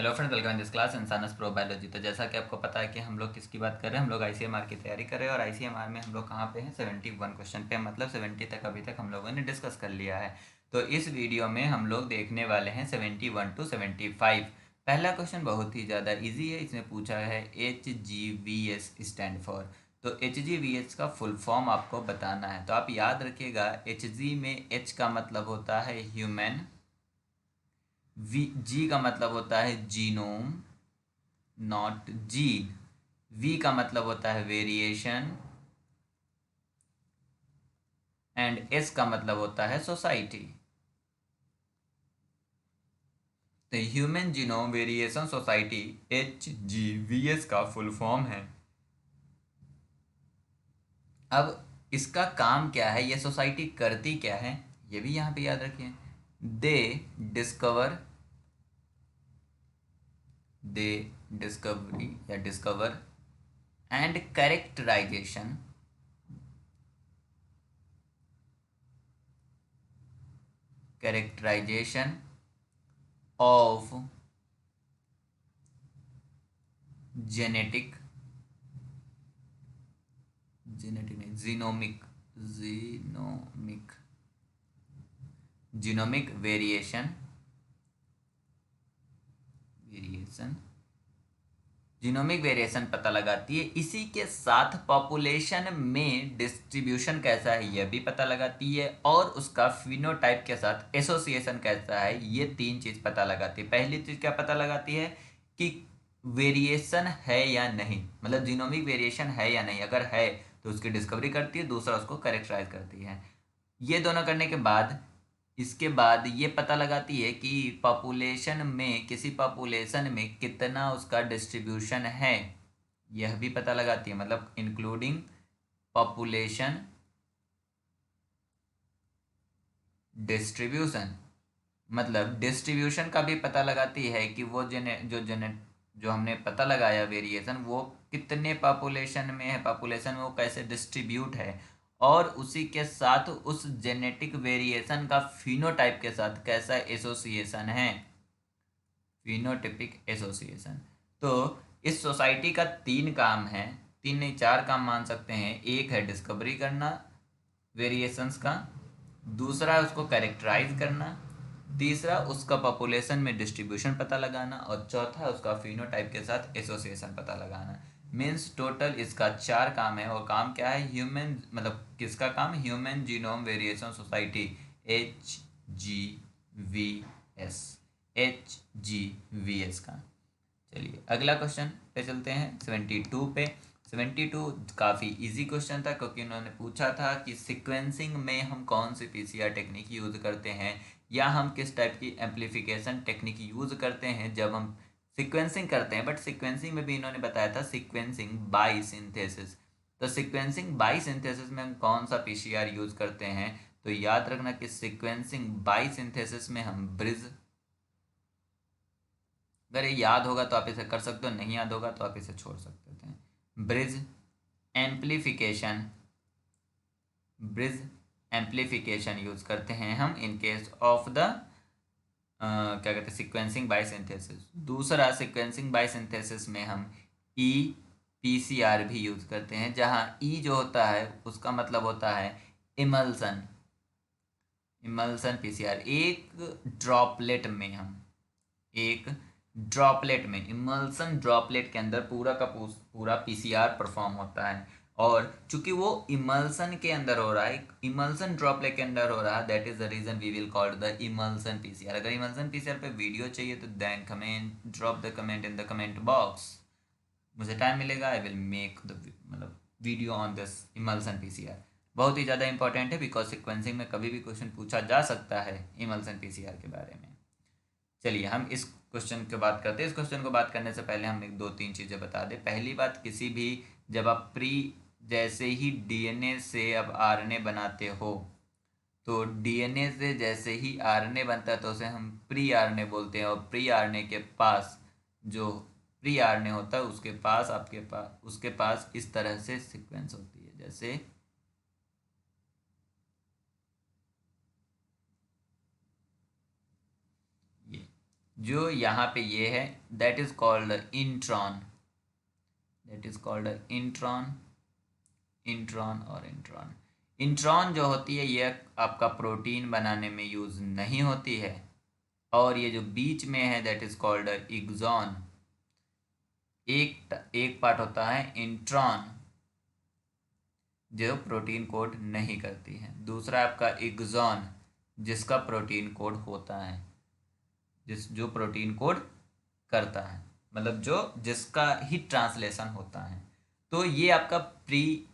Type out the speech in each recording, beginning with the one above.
Hello friends, welcome in this class इंसानस pro biology. तो जैसा कि आपको पता है कि हम लोग किसकी बात कर रहे हैं, हम लोग आईसीएमआर की तैयारी कर रहे हैं। और आईसीएमआर में हम लोग कहाँ पे हैं? 71 क्वेश्चन पे, मतलब 70 तक अभी तक हम लोगों ने डिस्कस कर लिया है। तो इस वीडियो में हम लोग देखने वाले हैं 71 टू 75। पहला क्वेश्चन बहुत ही ज़्यादा ईजी है। इसमें पूछा है HGVS स्टैंड फॉर। तो HGVS का फुल फॉर्म आपको बताना है। तो आप याद रखिएगा, HG में H का मतलब होता है ह्यूमन, जी का मतलब होता है जीनोम नॉट जीन, वी का मतलब होता है वेरिएशन, एंड एस का मतलब होता है सोसाइटी। तो human genome variation society HGVS का फुल फॉर्म है। अब इसका काम क्या है, ये सोसाइटी करती क्या है, ये भी यहाँ पे याद रखिए। दे डिस्कवर, दे डिस्कवरी या discover and characterization, characterization of genetic, genetic नहीं, genomic, genomic, genomic variation, variation, genomic variation पता लगाती है। इसी के साथ पॉपुलेशन में डिस्ट्रीब्यूशन कैसा है यह भी पता लगाती है, और उसका फिनोटाइप के साथ एसोसिएशन कैसा है, ये तीन चीज पता लगाती है। पहली चीज क्या पता लगाती है कि वेरिएशन है या नहीं, मतलब जीनोमिक वेरिएशन है या नहीं। अगर है तो उसकी डिस्कवरी करती है, दूसरा उसको करेक्टराइज करती है। ये दोनों करने के बाद इसके बाद ये पता लगाती है कि पॉपुलेशन में, किसी पॉपुलेशन में कितना उसका डिस्ट्रीब्यूशन है, यह भी पता लगाती है। मतलब इंक्लूडिंग पॉपुलेशन डिस्ट्रीब्यूशन, मतलब डिस्ट्रीब्यूशन का भी पता लगाती है कि वो जो हमने पता लगाया वेरिएशन, वो कितने पॉपुलेशन में है, पॉपुलेशन में वो कैसे डिस्ट्रीब्यूट है, और उसी के साथ उस जेनेटिक वेरिएशन का फिनोटाइप के साथ कैसा एसोसिएशन है, फिनोटिपिक एसोसिएशन। तो इस सोसाइटी का तीन काम है, तीन नहीं चार काम मान सकते हैं। एक है डिस्कवरी करना वेरिएशंस का, दूसरा है उसको कैरेक्टराइज करना, तीसरा उसका पॉपुलेशन में डिस्ट्रीब्यूशन पता लगाना, और चौथा उसका फिनोटाइप के साथ एसोसिएशन पता लगाना। मीन्स टोटल इसका चार काम है। और काम क्या है? ह्यूमन, मतलब किसका काम? Human genome variation society, HGVS, HGVS का। चलिए अगला क्वेश्चन पे चलते हैं, 72 पे। 72 काफ़ी इजी क्वेश्चन था, क्योंकि उन्होंने पूछा था कि सीक्वेंसिंग में हम कौन सी PCR टेक्निक यूज़ करते हैं, या हम किस टाइप की एम्पलीफिकेशन टेक्निक यूज़ करते हैं जब हम सीक्वेंसिंग करते हैं। बट सीक्वेंसिंग में भी इन्होंने बताया था सीक्वेंसिंग बाई सिंथेसिस। तो सीक्वेंसिंग बाई सिंथेसिस में हम कौन सा PCR यूज़ करते हैं? तो याद रखना कि सीक्वेंसिंग बाई सिंथेसिस में हम ब्रिज, अगर ये याद होगा तो आप इसे कर सकते हो, नहीं याद होगा तो आप इसे छोड़ सकते थे। Bridge amplification, bridge amplification use करते हैं हम इन केस ऑफ द क्या कहते हैं, सीक्वेंसिंग बाय सिंथेसिस। दूसरा, सीक्वेंसिंग बाय सिंथेसिस में हम EPCR भी यूज करते हैं, जहाँ ई जो होता है उसका मतलब होता है इमल्सन, इमल्सन PCR। एक ड्रॉपलेट में हम, एक ड्रॉपलेट में, इमल्सन ड्रॉपलेट के अंदर पूरा का पूरा PCR परफॉर्म होता है। और चूंकि वो इमल्सन के अंदर हो रहा है, इमल्सन ड्रॉपलेट के अंदर हो रहा है, that is the reason we will call the emulsion PCR। अगर इमल्सन PCR पे वीडियो चाहिए तो then comment, drop the comment in the comment box. मुझे टाइम मिलेगा, आई विल मेक द मतलब video on this emulsion PCR। बहुत ही ज़्यादा important है, बिकॉज सिक्वेंसिंग में कभी भी क्वेश्चन पूछा जा सकता है इमल्सन PCR के बारे में। चलिए हम इस क्वेश्चन की बात करते हैं। इस क्वेश्चन को बात करने से पहले हम एक दो तीन चीज़ें बता दें। पहली बात, किसी भी, जब आप जैसे ही DNA से अब RNA बनाते हो, तो DNA से जैसे ही RNA बनता है तो उसे हम pre-RNA बोलते हैं। और pre-RNA के पास, जो pre-RNA होता है उसके पास, आपके पास, उसके पास इस तरह से सीक्वेंस होती है, जैसे ये, जो यहाँ पे ये है that is called intron, that is called intron, intron और इंट्रॉन। इंट्रॉन जो होती है ये आपका प्रोटीन बनाने में यूज नहीं होती है, और ये जो बीच में है दैट इज कॉल्ड एक्सॉन। एक पार्ट होता है इंट्रॉन जो प्रोटीन कोड नहीं करती है, दूसरा आपका एक्सॉन जिसका प्रोटीन कोड होता है, जो प्रोटीन कोड करता है, मतलब जिसका ही ट्रांसलेशन होता है। तो ये आपका प्री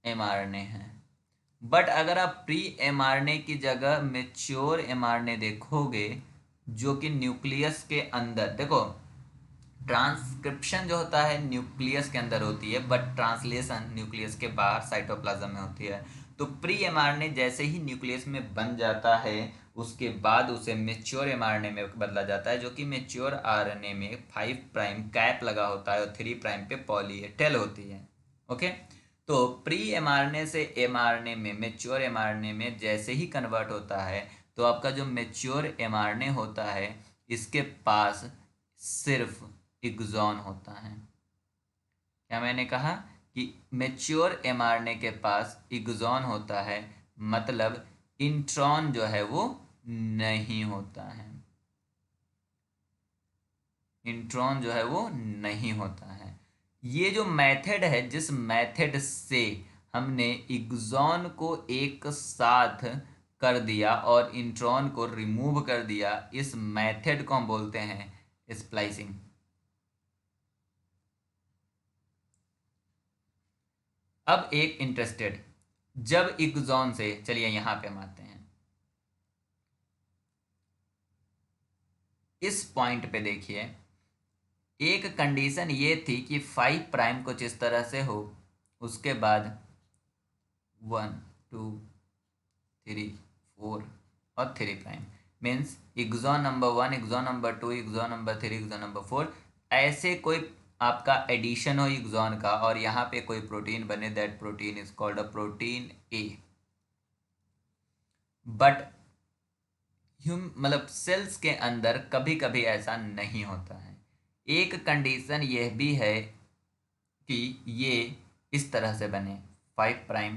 एमआरएनए है। बट अगर आप प्री एमआरएनए की जगह मेच्योर एमआरएनए देखोगे, जो कि न्यूक्लियस के अंदर, देखो ट्रांसक्रिप्शन जो होता है न्यूक्लियस के अंदर होती है, बट ट्रांसलेशन न्यूक्लियस के बाहर साइटोप्लाज्म में होती है। तो प्री एमआरएनए जैसे ही न्यूक्लियस में बन जाता है, उसके बाद उसे मेच्योर एमआरएनए में बदला जाता है, जो कि मेच्योर आरएनए में 5 प्राइम कैप लगा होता है और 3 प्राइम पे पॉली टेल होती है। ओके, तो प्री एमआरएनए से एमआरएनए में, मेच्योर एमआरएनए में जैसे ही कन्वर्ट होता है, तो आपका जो मेच्योर एमआरएनए होता है इसके पास सिर्फ एक्सॉन होता है। क्या मैंने कहा कि मेच्योर एमआरएनए के पास एक्सॉन होता है, मतलब इंट्रॉन जो है वो नहीं होता है, इंट्रॉन जो है वो नहीं होता है। ये जो मेथड है, जिस मेथड से हमने एक्सॉन को एक साथ कर दिया और इंट्रॉन को रिमूव कर दिया, इस मेथड को हम बोलते हैं स्प्लाइसिंग। अब एक इंटरेस्टेड, जब एक्सॉन से, चलिए यहां पे हम आते हैं, इस पॉइंट पे देखिए, एक कंडीशन ये थी कि 5 प्राइम कुछ इस तरह से हो, उसके बाद 1 2 3 4 और 3 prime, means exon number 1, exon number 2, exon number 3, exon number 4, ऐसे कोई आपका एडिशन हो एक्सॉन का और यहाँ पे कोई प्रोटीन बने, that protein is called a protein A. But मतलब सेल्स के अंदर कभी कभी ऐसा नहीं होता है। एक कंडीशन यह भी है कि ये इस तरह से बने, 5 प्राइम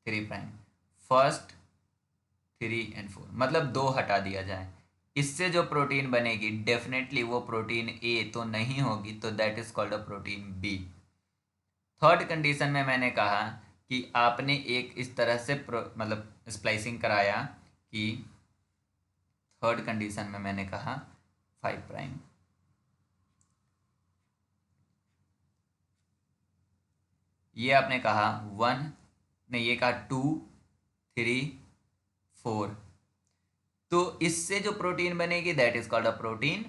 3 प्राइम, फर्स्ट 3 एंड 4, मतलब 2 हटा दिया जाए, इससे जो प्रोटीन बनेगी डेफिनेटली वो प्रोटीन ए तो नहीं होगी, तो that is called a protein B. Third condition में मैंने कहा कि आपने एक इस तरह से मतलब स्प्लाइसिंग कराया कि, थर्ड कंडीशन में मैंने कहा 5 प्राइम, ये आपने कहा 1, नहीं ये कहा 2 3 4, तो इससे जो प्रोटीन बनेगी that is called a protein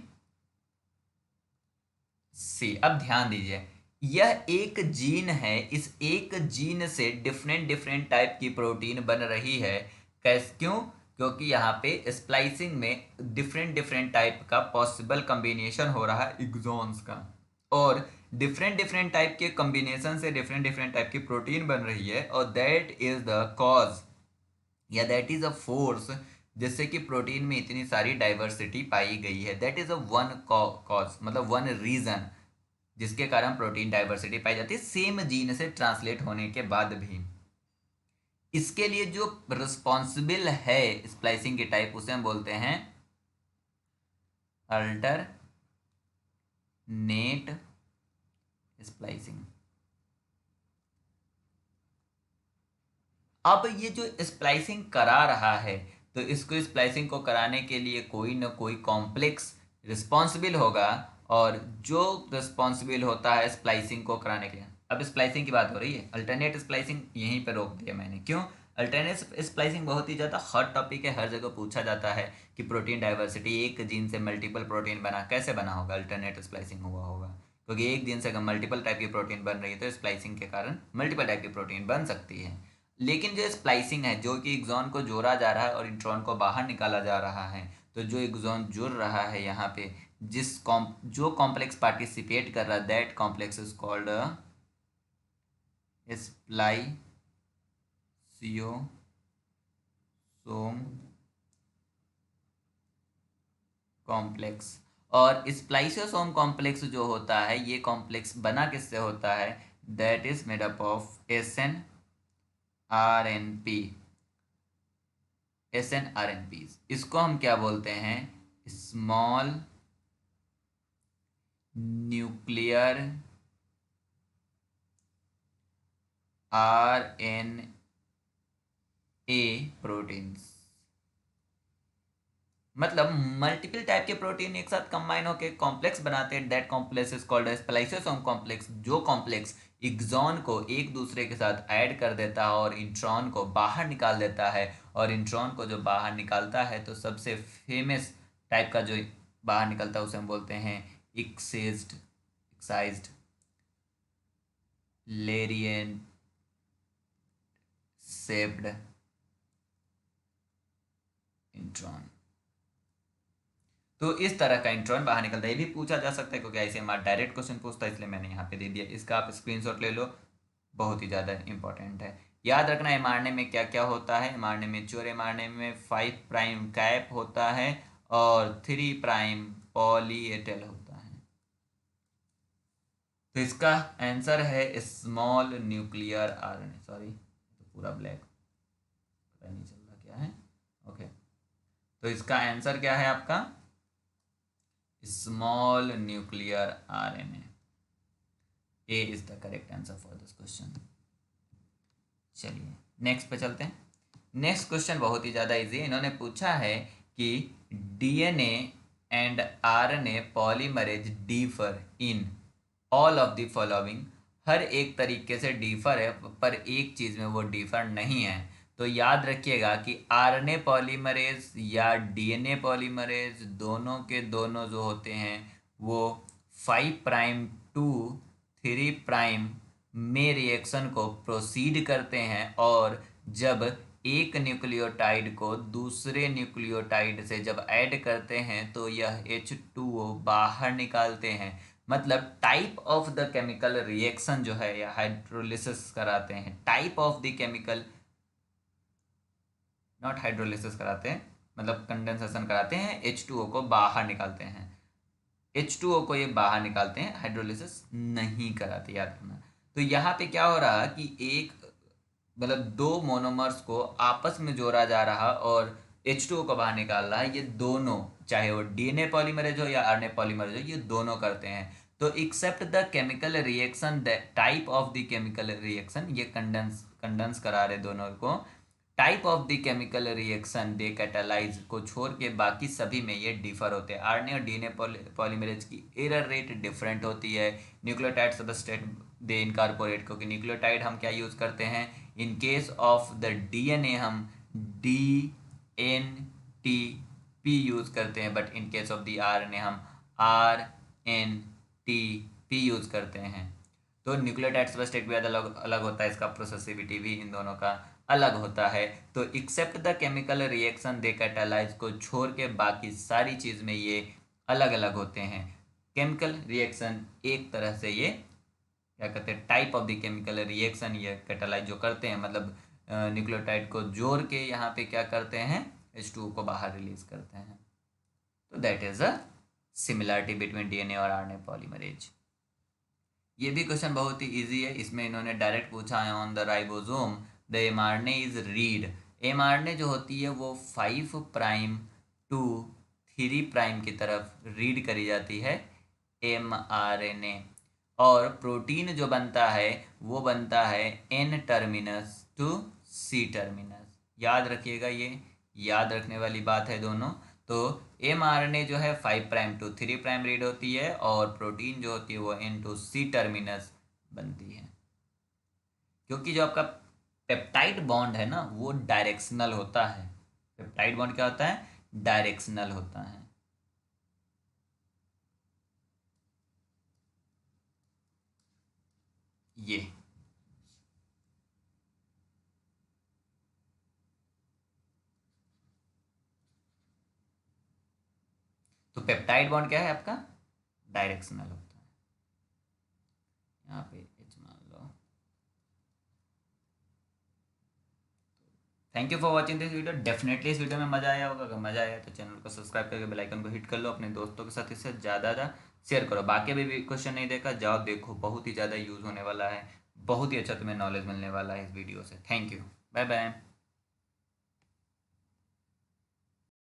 C. अब ध्यान दीजिए, यह एक जीन है, इस एक जीन से डिफरेंट डिफरेंट टाइप की प्रोटीन बन रही है। क्यों? क्योंकि यहाँ पे स्प्लाइसिंग में डिफरेंट डिफरेंट टाइप का पॉसिबल कॉम्बिनेशन हो रहा है एक्सॉन्स का, और डिफरेंट डिफरेंट टाइप के कॉम्बिनेशन से डिफरेंट डिफरेंट टाइप की प्रोटीन बन रही है, और दैट इज द कॉज या दैट इज अ फोर्स जिससे कि प्रोटीन में इतनी सारी डाइवर्सिटी पाई गई है। That is a one cause, मतलब वन रीजन जिसके कारण प्रोटीन डाइवर्सिटी पाई जाती है सेम जीन से ट्रांसलेट होने के बाद भी। इसके लिए जो रिस्पॉन्सिबल है स्प्लाइसिंग की टाइप, उसे हम बोलते हैं अल्टरनेट स्प्लाइसिंग। अब ये जो स्प्लाइसिंग करा रहा है, तो इसको स्प्लाइसिंग को कराने के लिए कोई ना कोई कॉम्प्लेक्स रिस्पॉन्सिबल होगा, और जो रिस्पॉन्सिबल होता है स्प्लाइसिंग को कराने के लिए, अब स्प्लाइसिंग की बात हो रही है, अल्टरनेट स्प्लाइसिंग यहीं पर रोक दिया मैंने। क्यों? अल्टरनेट स्प्लाइसिंग बहुत ही ज़्यादा हॉट टॉपिक है, हर जगह पूछा जाता है कि प्रोटीन डाइवर्सिटी, एक जीन से मल्टीपल प्रोटीन बना, कैसे बना होगा? अल्टरनेट स्प्लाइसिंग हुआ होगा, क्योंकि एक जीन से अगर मल्टीपल टाइप की प्रोटीन बन रही है तो स्प्लाइसिंग के कारण मल्टीपल टाइप की प्रोटीन बन सकती है। लेकिन जो स्प्लाइसिंग है, जो कि एक्सॉन को जोड़ा जा रहा है और इंट्रॉन को बाहर निकाला जा रहा है, तो जो एक्सॉन जुड़ रहा है यहाँ पे, जो कॉम्प्लेक्स पार्टिसिपेट कर रहा है, that complex is called spliceosome complex. और स्प्लाइसियोसोम कॉम्प्लेक्स जो होता है, ये कॉम्प्लेक्स बना किससे होता है? That is made up of SN-RNP। SN-RNP इसको हम क्या बोलते हैं? Small nuclear RNA proteins. मतलब मल्टीपल टाइप के प्रोटीन एक साथ कंबाइन होकर कॉम्प्लेक्स बनाते हैं। That complex is called spliceosome complex. जो कॉम्प्लेक्स एक्सॉन को एक दूसरे के साथ ऐड कर देता है और इंट्रॉन को बाहर निकाल देता है, और इंट्रॉन को जो बाहर निकालता है तो सबसे फेमस टाइप का जो बाहर निकलता है उसे हम बोलते हैं एक्साइज्ड लेरियन शेप्ड इंट्रॉन। तो इस तरह का इंट्रॉन बाहर निकलता है। ये भी पूछा जा सकता है क्योंकि ICMR डायरेक्ट क्वेश्चन पूछता है, इसलिए मैंने यहाँ पे दे दिया। इसका आप स्क्रीनशॉट ले लो, बहुत ही ज़्यादा इंपॉर्टेंट है। याद रखना mRNA में क्या क्या होता है। mRNA में मैच्योर mRNA में 5 प्राइम कैप होता है और 3 प्राइम पॉली ए टेल होता है। तो इसका आंसर है स्मॉल न्यूक्लियर RNA। सॉरी, तो पूरा ब्लैक, पता नहीं चल रहा क्या है। ओके, तो इसका आंसर क्या है आपका? Small nuclear RNA। A is the correct answer for this question. चलिए नेक्स्ट पे चलते हैं। नेक्स्ट क्वेश्चन बहुत ही ज़्यादा इजी है। इन्होंने पूछा है कि DNA and RNA polymerase differ in all of the following. हर एक तरीके से डिफर है, पर एक चीज़ में वो डिफर नहीं है। तो याद रखिएगा कि RNA पॉलीमरेज या DNA पॉलीमरेज दोनों के दोनों जो होते हैं वो 5 प्राइम टू 3 प्राइम में रिएक्शन को प्रोसीड करते हैं, और जब एक न्यूक्लियोटाइड को दूसरे न्यूक्लियोटाइड से जब ऐड करते हैं तो यह H2O बाहर निकालते हैं। मतलब type of the chemical reaction जो है, या हाइड्रोलिसिस कराते हैं, type of the chemical, not hydrolysis कराते हैं, मतलब कंडेंसेशन कराते हैं, H2O को बाहर निकालते हैं। H2O को ये बाहर निकालते हैं, हाइड्रोलिसिस नहीं कराते, याद रखना। तो यहाँ पे क्या हो रहा कि एक मतलब दो मोनोमर्स को आपस में जोड़ा जा रहा और H2O को बाहर निकाल रहा है। ये दोनों, चाहे वो DNA पॉलीमरेज हो या RNA पॉलीमरेज हो, ये दोनों करते हैं। तो except the chemical reaction, the type of the chemical reaction, ये कंडेंस करा रहे दोनों को। Type of the chemical reaction they catalyse को छोड़ के बाकी सभी में ये डिफर होते हैं। RNA और DNA पॉलीमरेज की एरर रेट डिफरेंट होती है। न्यूक्लियोटाइड सबस्ट्रेट दे इनकारपोरेट, क्योंकि न्यूक्लियोटाइड हम क्या यूज करते हैं? In case of the DNA हम DNTP यूज करते हैं, but in case of the RNA हम RNTP यूज करते हैं। तो न्यूक्लियोटाइड सबस्ट्रेट भी अलग अलग होता है, इसका प्रोसेसिविटी भी इन दोनों का अलग होता है। तो except the chemical reaction they catalyse को छोड़ के बाकी सारी चीज में ये अलग अलग होते हैं। केमिकल रिएक्शन एक तरह से ये क्या कहते हैं, type of the chemical reaction ये कैटालाइज जो करते हैं, मतलब न्यूक्लियोटाइड को जोड़ के यहाँ पे क्या करते हैं, H2O को बाहर रिलीज करते हैं। तो that is a similarity between DNA और RNA पॉलीमरेज। ये भी क्वेश्चन बहुत ही इजी है। इसमें इन्होंने डायरेक्ट पूछा है on the ribosome the mRNA is read. mRNA जो होती है वो 5 प्राइम टू 3 प्राइम की तरफ रीड करी जाती है mRNA। और प्रोटीन जो बनता है वो बनता है N terminus to C terminus. याद रखिएगा, ये याद रखने वाली बात है दोनों। तो mRNA जो है 5 प्राइम टू 3 प्राइम रीड होती है, और प्रोटीन जो होती है वो N टू C टर्मिनस बनती है। क्योंकि जो आपका पेप्टाइड बॉन्ड है ना वो डायरेक्शनल होता है। पेप्टाइड बॉन्ड क्या होता है? डायरेक्शनल होता है। ये तो पेप्टाइड बॉन्ड क्या है आपका? डायरेक्शनल होता है। यहाँ पे H मान लो, thank you for watching this video. Definitely इस वीडियो में मजा आया होगा। अगर मजा आया तो चैनल को सब्सक्राइब करके बेल आइकन को हिट कर लो, अपने दोस्तों के साथ इसे ज़्यादा शेयर करो। बाकी भी क्वेश्चन नहीं देखा, जाओ देखो, बहुत ही ज़्यादा यूज़ होने वाला है, बहुत ही अच्छा तुम्हें नॉलेज मिलने वाला है इस वीडियो से। Thank you, bye bye.